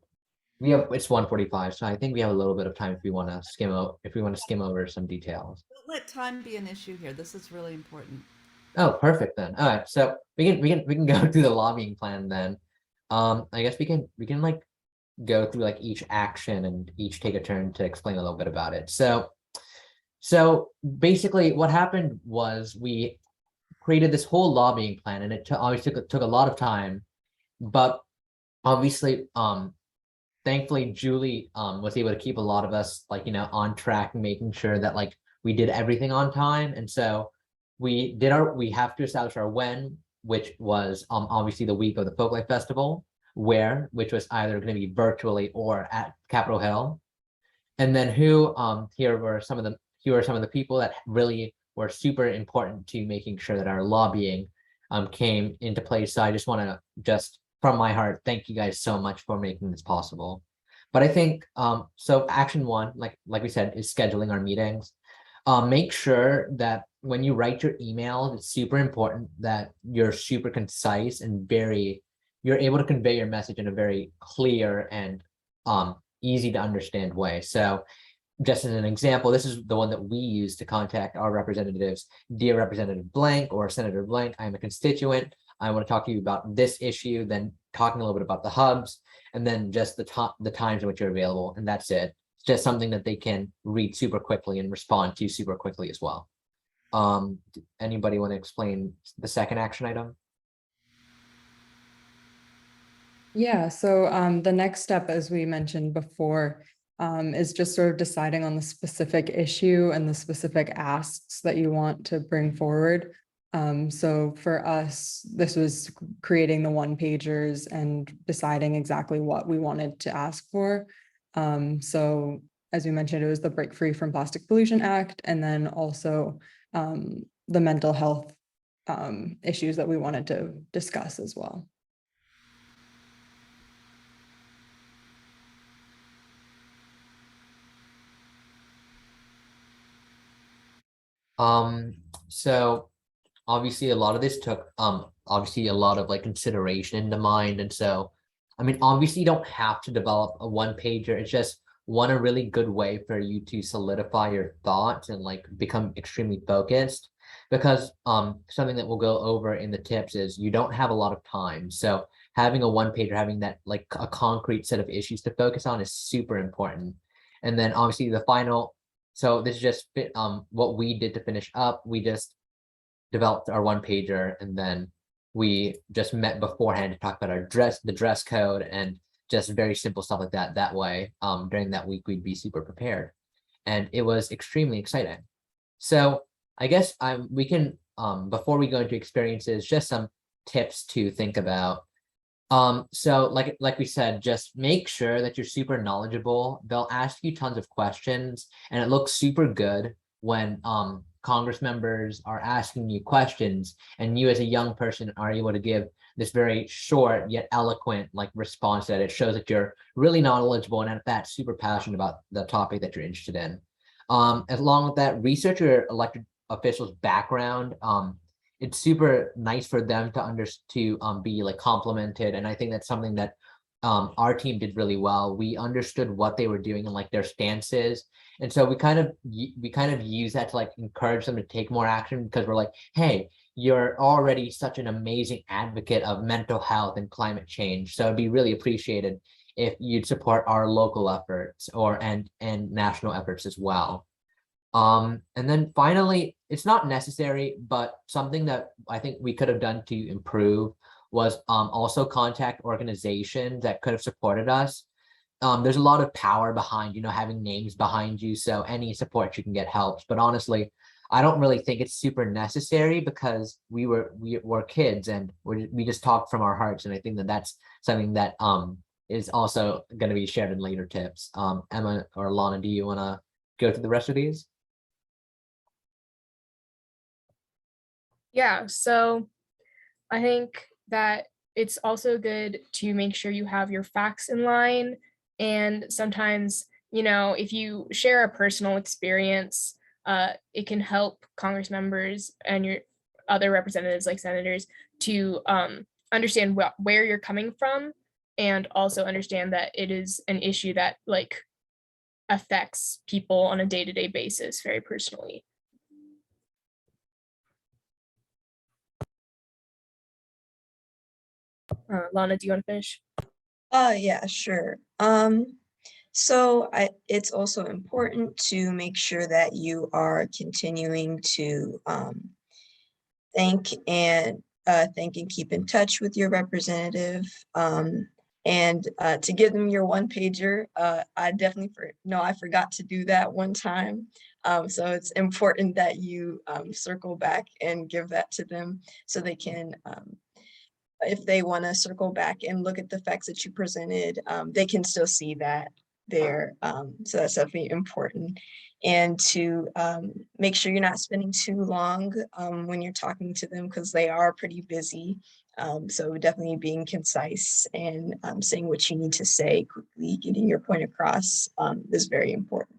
It's 1:45, so I think we have a little bit of time if we want to skim over some details. Don't let time be an issue here. This is really important. Oh, perfect then. All right, so we can go through the lobbying plan then. I guess we can like go through like each action and each take a turn to explain a little bit about it. So basically what happened was we created this whole lobbying plan, and it obviously took a lot of time, but obviously thankfully Julie was able to keep a lot of us like, on track, making sure that like we did everything on time. And so we have to establish our when, which was obviously the week of the Folklife Festival, which was either going to be virtually or at Capitol Hill. And then who are some of the people that really were super important to making sure that our lobbying came into place. So I just want to from my heart, thank you guys so much for making this possible. But I think so action one, like we said, is scheduling our meetings. Make sure that when you write your emails, it's super important that you're super concise and you're able to convey your message in a very clear and easy to understand way. So just as an example, this is the one that we use to contact our representatives. Dear Representative Blank or Senator Blank, I'm a constituent. I want to talk to you about this issue, then talking a little bit about the hubs, and then just the times in which you're available. And that's it. It's just something that they can read super quickly and respond to super quickly as well. Anybody want to explain the second action item? Yeah, so the next step, as we mentioned before, is just sort of deciding on the specific issue and the specific asks that you want to bring forward. So for us, this was creating the one-pagers and deciding exactly what we wanted to ask for. So as we mentioned, it was the Break Free from Plastic Pollution Act, and then also the mental health issues that we wanted to discuss as well. So obviously a lot of this took obviously a lot of like consideration into mind. And so, I mean, obviously you don't have to develop a one-pager. It's just a really good way for you to solidify your thoughts and like become extremely focused, because something that we'll go over in the tips is you don't have a lot of time. So having a one-pager, having that like a concrete set of issues to focus on is super important. And then obviously the final, so this is just what we did to finish up. We just developed our one-pager, and then we just met beforehand to talk about the dress code, and just very simple stuff like that. That way, during that week, we'd be super prepared. And it was extremely exciting. So I guess we can, before we go into experiences, just some tips to think about. So like we said, just make sure that you're super knowledgeable. They'll ask you tons of questions, and it looks super good when Congress members are asking you questions, and you as a young person are able to give this very short yet eloquent like response that it shows that you're really knowledgeable and at that super passionate about the topic that you're interested in. Along with that, research your elected officials' background. It's super nice for them to be like complimented, and I think that's something that our team did really well. We understood what they were doing and like their stances, and so we kind of use that to like encourage them to take more action, because we're like, hey, you're already such an amazing advocate of mental health and climate change, so it'd be really appreciated if you'd support our local efforts and national efforts as well. And then finally, it's not necessary, but something that I think we could have done to improve was also contact organizations that could have supported us. There's a lot of power behind, having names behind you. So any support you can get helps. But honestly, I don't really think it's super necessary because we were kids and we just talked from our hearts. And I think that that's something that is also going to be shared in later tips. Emma or Lana, do you want to go through the rest of these? Yeah, so I think that it's also good to make sure you have your facts in line. And sometimes, if you share a personal experience, it can help Congress members and your other representatives like senators to understand where you're coming from, and also understand that it is an issue that affects people on a day-to-day basis very personally. Lana, do you want to finish? Yeah, sure. So it's also important to make sure that you are continuing to think and keep in touch with your representative, and to give them your one pager. I definitely I forgot to do that one time. So it's important that you circle back and give that to them so they can, if they want to circle back and look at the facts that you presented, they can still see that there. So that's definitely important. And to make sure you're not spending too long when you're talking to them, because they are pretty busy. So definitely being concise and saying what you need to say quickly, getting your point across is very important.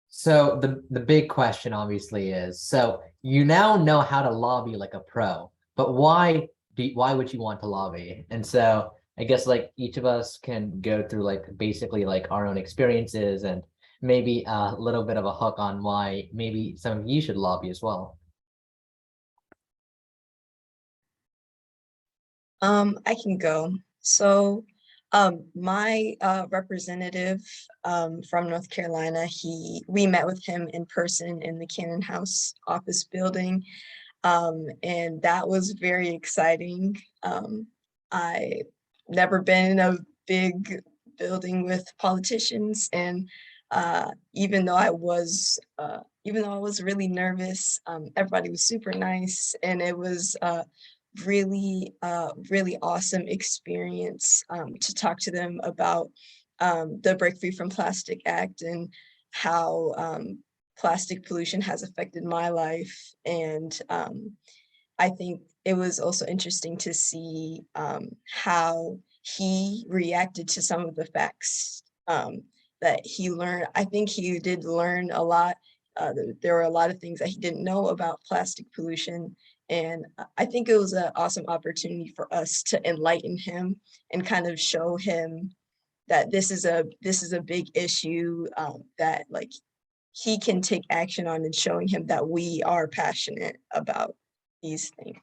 So the big question obviously is, so you now know how to lobby like a pro, but why would you want to lobby? And so I guess each of us can go through basically our own experiences and maybe a little bit of a hook on why maybe some of you should lobby as well. I can go. So my representative from North Carolina, we met with him in person in the Cannon House office building, and that was very exciting. I never been in a big building with politicians, and even though I was really nervous, everybody was super nice, and it was really awesome experience to talk to them about the Break Free from Plastic Act and how plastic pollution has affected my life. And I think it was also interesting to see how he reacted to some of the facts that he learned. I think he did learn a lot. There were a lot of things that he didn't know about plastic pollution. And I think it was an awesome opportunity for us to enlighten him and kind of show him that this is a big issue that he can take action on, and showing him that we are passionate about these things.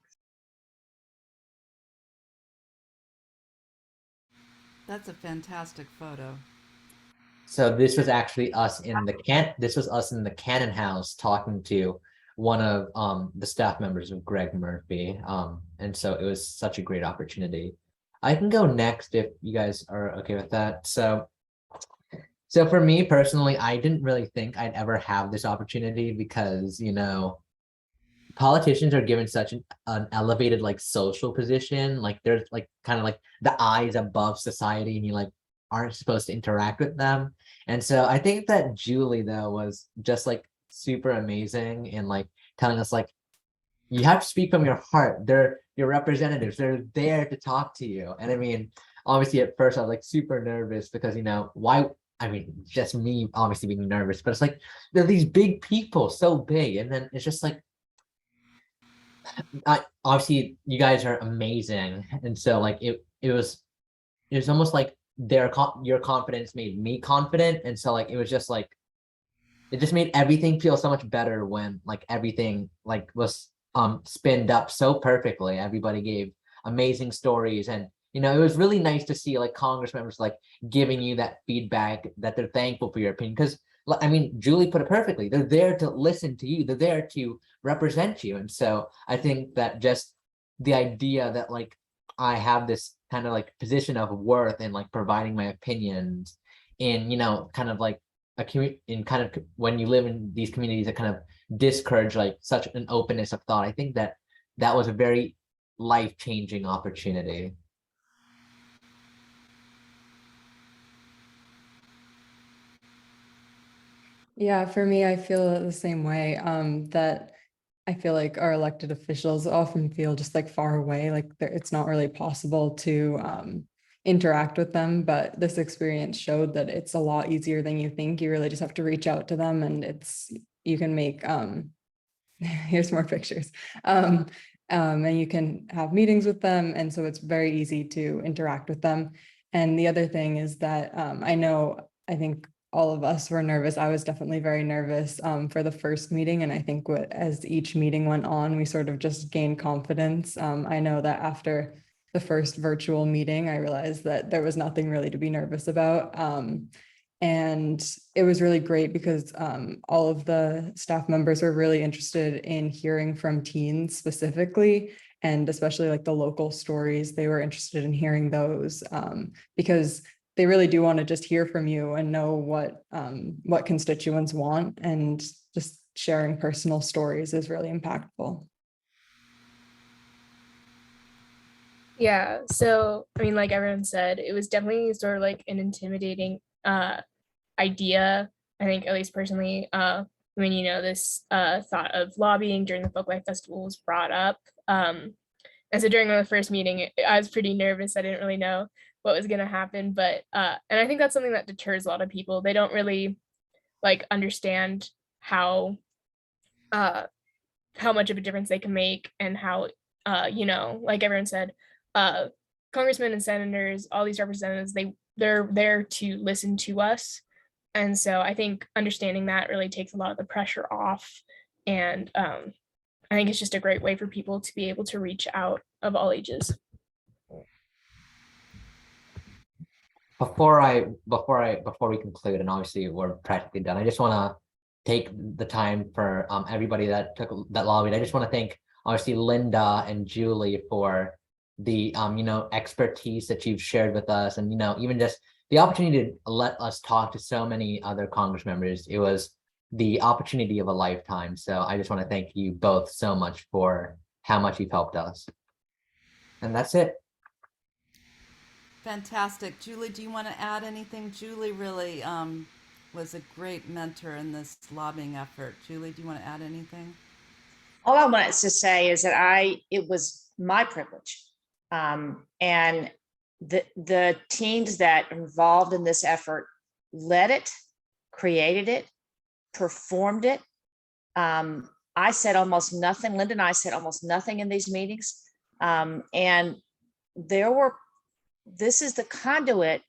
That's a fantastic photo. So this was actually us in the Cannon House talking to one of the staff members of Greg Murphy. And so it was such a great opportunity. I can go next if you guys are okay with that. So for me personally, I didn't really think I'd ever have this opportunity because, politicians are given such an elevated social position. There's kind of the eyes above society, and you aren't supposed to interact with them. And so I think that Julie though was just super amazing and telling us you have to speak from your heart. They're your representatives. They're there to talk to you. And I mean, obviously at first I was super nervous because just me obviously being nervous, but it's they're these big people, so big, and then it's just obviously you guys are amazing, and so it was almost your confidence made me confident, and so it was just it just made everything feel so much better when everything was spinned up so perfectly. Everybody gave amazing stories, and you know, it was really nice to see like Congress members like giving you that feedback that they're thankful for your opinion. Because I mean, Julie put it perfectly. They're there to listen to you. They're there to represent you. And so I think that just the idea that like I have this kind of like position of worth in like providing my opinions in, you know, kind of like a community in kind of when you live in these communities that kind of discourage like such an openness of thought. I think that that was a very life-changing opportunity. Yeah, for me, I feel the same way, that I feel like our elected officials often feel just like far away, like it's not really possible to interact with them. But this experience showed that it's a lot easier than you think. You really just have to reach out to them, and you can make here's more pictures. And you can have meetings with them. And so it's very easy to interact with them. And the other thing is that I think all of us were nervous. I was definitely very nervous for the first meeting. And I think as each meeting went on, we sort of just gained confidence. I know that after the first virtual meeting, I realized that there was nothing really to be nervous about. And it was really great because all of the staff members were really interested in hearing from teens specifically, and especially like the local stories. They were interested in hearing those because they really do want to just hear from you and know what constituents want, and just sharing personal stories is really impactful. Yeah, so I mean, like everyone said, it was definitely sort of like an intimidating idea. I think, at least personally, when this thought of lobbying during the Folklife Festival was brought up. And so during the first meeting, I was pretty nervous. I didn't really know what was going to happen, but and I think that's something that deters a lot of people. They don't really like understand how much of a difference they can make, and how like everyone said, congressmen and senators, all these representatives, they're there to listen to us. And so I think understanding that really takes a lot of the pressure off. And I think it's just a great way for people to be able to reach out of all ages. Before we conclude, and obviously we're practically done, I just want to take the time for everybody that lobbied. I just want to thank obviously Linda and Julie for the expertise that you've shared with us, and even just the opportunity to let us talk to so many other Congress members. It was the opportunity of a lifetime. So I just want to thank you both so much for how much you've helped us. And that's it. Fantastic. Julie, do you want to add anything? Julie really was a great mentor in this lobbying effort. Julie, do you want to add anything? All I wanted to say is that it was my privilege. And the teams that are involved in this effort led it, created it, performed it. I said almost nothing. Linda and I said almost nothing in these meetings. And this is the conduit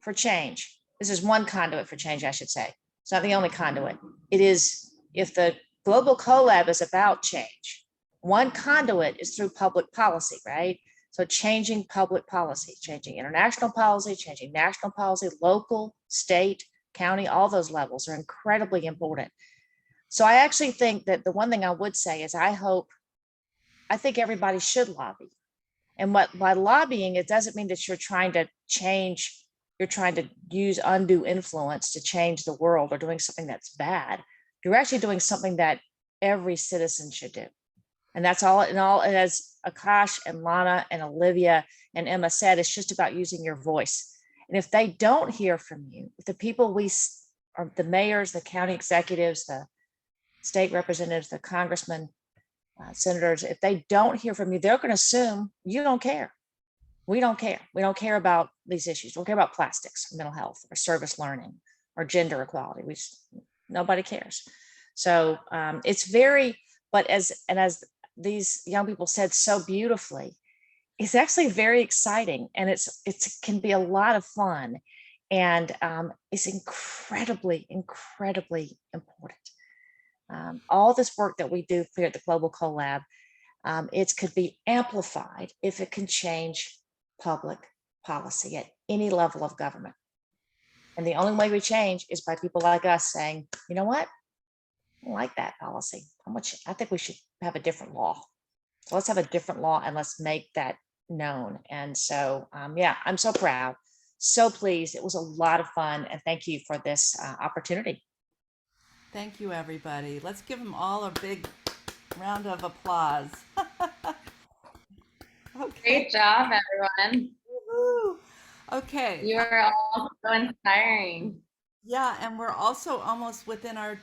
for change. This is one conduit for change, I should say. It's not the only conduit. It is, if the Global CoLab is about change, one conduit is through public policy, right? So changing public policy, changing international policy, changing national policy, local, state, county, all those levels are incredibly important. So I actually think that the one thing I would say is I think everybody should lobby. And by lobbying, it doesn't mean that you're trying to change, you're trying to use undue influence to change the world or doing something that's bad. You're actually doing something that every citizen should do. And that's all, and as Akash and Lana and Olivia and Emma said, it's just about using your voice. And if they don't hear from you, if the people are the mayors, the county executives, the state representatives, the congressmen, senators, if they don't hear from you, they're going to assume you don't care. We don't care. We don't care about these issues. We don't care about plastics, or mental health, or service learning, or gender equality. Nobody cares. So it's very, but as these young people said so beautifully, it's actually very exciting, and it can be a lot of fun, and it's incredibly, incredibly important. All this work that we do here at the Global CoLab, it could be amplified if it can change public policy at any level of government. And the only way we change is by people like us saying, you know what? I don't like that policy. I think we should have a different law. So let's have a different law and let's make that known. And so, yeah, I'm so proud, so pleased. It was a lot of fun. And thank you for this opportunity. Thank you, everybody. Let's give them all a big round of applause. Okay. Great job, everyone. Woo-hoo. Okay. You are all so inspiring. Yeah, and we're also almost within our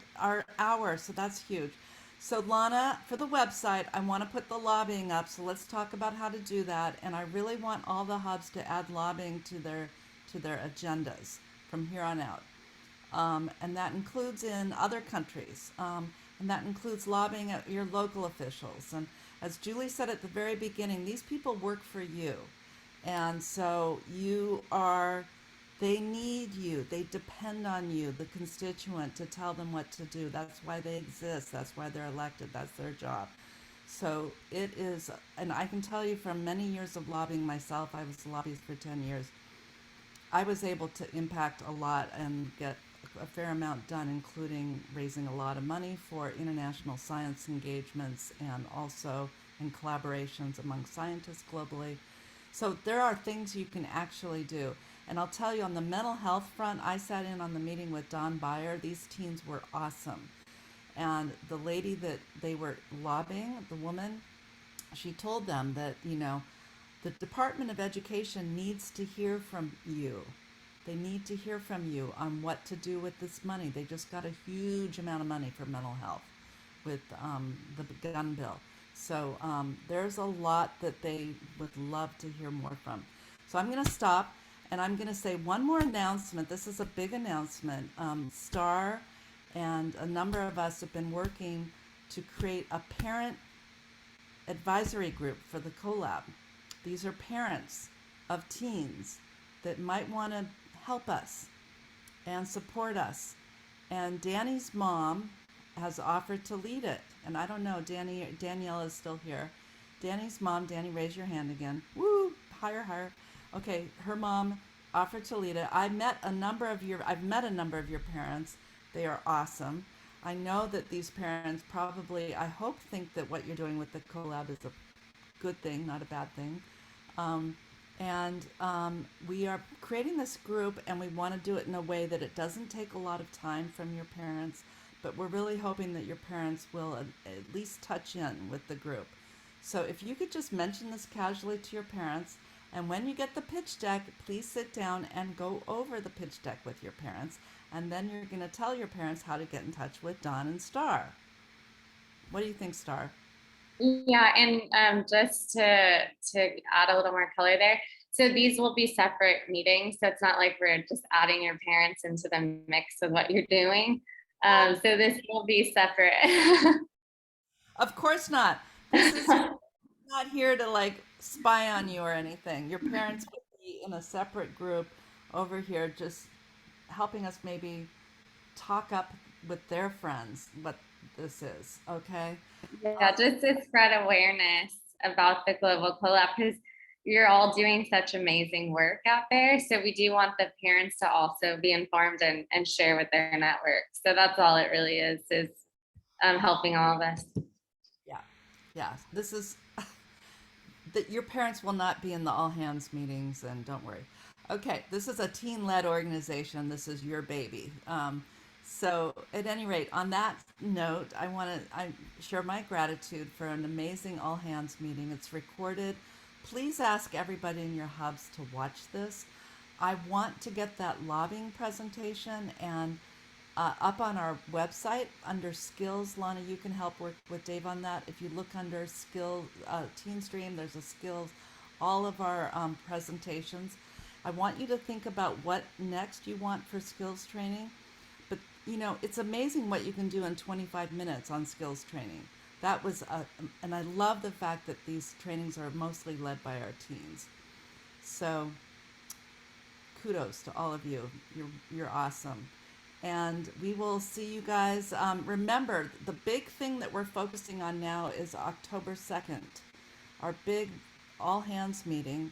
hour, so that's huge. So Lana, for the website, I want to put the lobbying up, so let's talk about how to do that. And I really want all the hubs to add lobbying to their agendas from here on out. And that includes in other countries. And that includes lobbying at your local officials. And as Julie said at the very beginning, these people work for you. And so they need you. They depend on you, the constituent, to tell them what to do. That's why they exist. That's why they're elected. That's their job. So it is, and I can tell you from many years of lobbying myself, I was a lobbyist for 10 years, I was able to impact a lot and get a fair amount done, including raising a lot of money for international science engagements and also in collaborations among scientists globally. So there are things you can actually do. And I'll tell you, on the mental health front, I sat in on the meeting with Don Beyer. These teens were awesome. And the lady that they were lobbying, the woman, she told them that, the Department of Education needs to hear from you. They need to hear from you on what to do with this money. They just got a huge amount of money for mental health with the gun bill. So there's a lot that they would love to hear more from. So I'm going to stop. And I'm going to say one more announcement. This is a big announcement. STAR and a number of us have been working to create a parent advisory group for the CoLab. These are parents of teens that might want to help us and support us. And Danny's mom has offered to lead it. And I don't know, Danielle is still here. Danny's mom, Danny, raise your hand again. Woo, higher. Okay, her mom offered to lead it. I've met a number of your parents. They are awesome. I know that these parents probably, I hope, think that what you're doing with the CoLab is a good thing, not a bad thing. We are creating this group, and we want to do it in a way that it doesn't take a lot of time from your parents, but we're really hoping that your parents will at least touch in with the group. So if you could just mention this casually to your parents, and when you get the pitch deck, please sit down and go over the pitch deck with your parents. And then you're going to tell your parents how to get in touch with Don and Star. What do you think, Star? Yeah, and just to add a little more color there. So these will be separate meetings. So it's not like we're just adding your parents into the mix of what you're doing. So this will be separate. Of course not. This is not here to spy on you or anything. Your parents would be in a separate group over here, just helping us maybe talk up with their friends what this is, okay? Yeah, just to spread awareness about the Global CoLab, because you're all doing such amazing work out there. So we do want the parents to also be informed and share with their network. So that's all it really is helping all of us. Yeah, this is that your parents will not be in the all hands meetings, and don't worry. Okay, this is a teen-led organization. This is your baby. So at any rate, on that note, I share my gratitude for an amazing all hands meeting. It's recorded. Please ask everybody in your hubs to watch this. I want to get that lobbying presentation and up on our website under skills. Lana, you can help work with Dave on that. If you look under skills, TeenStream, there's a skills, all of our presentations. I want you to think about what next you want for skills training. But it's amazing what you can do in 25 minutes on skills training. That was, and I love the fact that these trainings are mostly led by our teens. So kudos to all of you. You're awesome. And we will see you guys. Remember, the big thing that we're focusing on now is October 2nd, our big all hands meeting.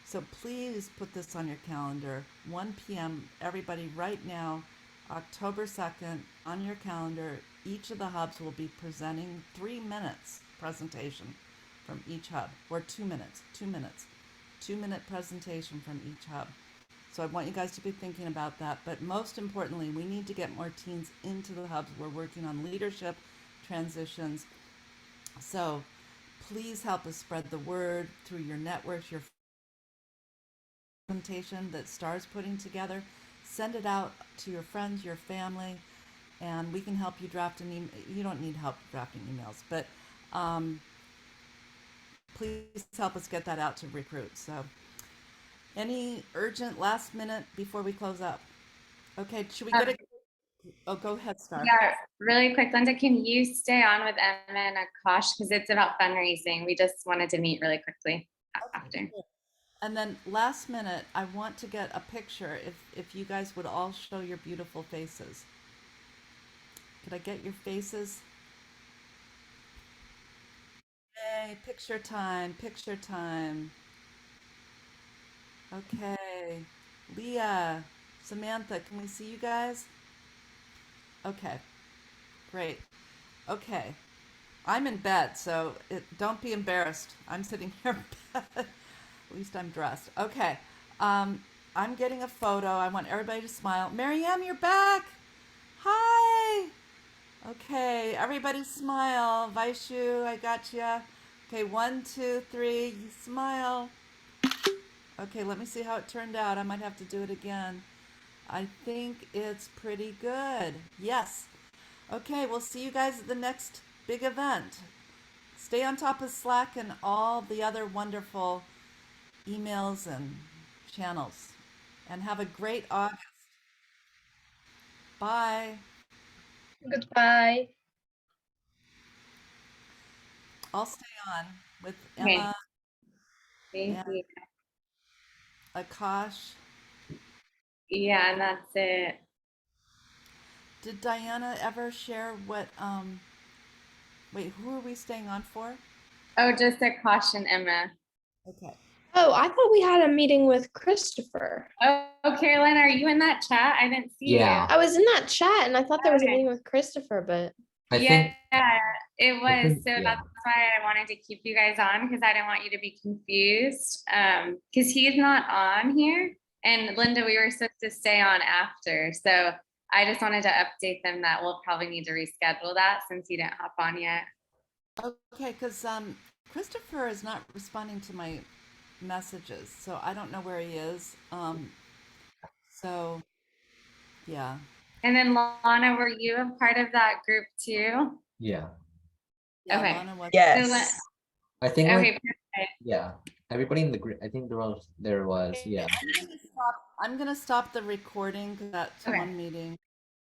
So please put this on your calendar, 1 p.m. Everybody right now, October 2nd, on your calendar. Each of the hubs will be presenting 3 minutes presentation from each hub, or 2 minutes, 2-minute presentation from each hub. So I want you guys to be thinking about that. But most importantly, we need to get more teens into the hubs. We're working on leadership transitions. So please help us spread the word through your networks, your presentation that STAR's putting together. Send it out to your friends, your family, and we can help you draft an email. You don't need help drafting emails, but please help us get that out to recruits. So any urgent last minute before we close up? Okay, should we get a, oh, go ahead, Star. Yeah, really quick, Linda, can you stay on with Emma and Akash? Because it's about fundraising. We just wanted to meet really quickly after. And then last minute, I want to get a picture if you guys would all show your beautiful faces. Could I get your faces? Yay, picture time, picture time. Okay, Leah, Samantha, can we see you guys? Okay, great. Okay, I'm in bed, so don't be embarrassed. I'm sitting here in bed. At least I'm dressed. Okay, I'm getting a photo. I want everybody to smile. Mariam, you're back. Hi. Okay, everybody smile. Vaishu, I got you. Okay, 1, 2, 3, you smile. Okay, let me see how it turned out. I might have to do it again. I think it's pretty good. Yes. Okay, we'll see you guys at the next big event. Stay on top of Slack and all the other wonderful emails and channels. And have a great August. Bye. Goodbye. I'll stay on with Okay. Emma Thank and you. Akash. Yeah, and that's it. Did Diana ever share what, wait, who are we staying on for? Oh, just Akash and Emma. Okay. Oh, I thought we had a meeting with Christopher. Oh, Caroline, are you in that chat? I didn't see Yeah. I was in that chat and I thought there was a Okay. meeting with Christopher, but I you. think Yeah, it was. think- So yeah. that's why I wanted to keep you guys on, because I didn't want you to be confused. Because he's not on here. And Linda, we were supposed to stay on after. So I just wanted to update them that we'll probably need to reschedule that since he didn't hop on yet. Okay, because Christopher is not responding to my messages, so I don't know where he is. So yeah. And then Lana, were you a part of that group too? yeah. Yeah, Okay. Lana was. So Yes. I think okay, like, perfect. yeah. Everybody in the group, I think there was, yeah. I'm gonna stop the recording 'cause that's Okay. one meeting.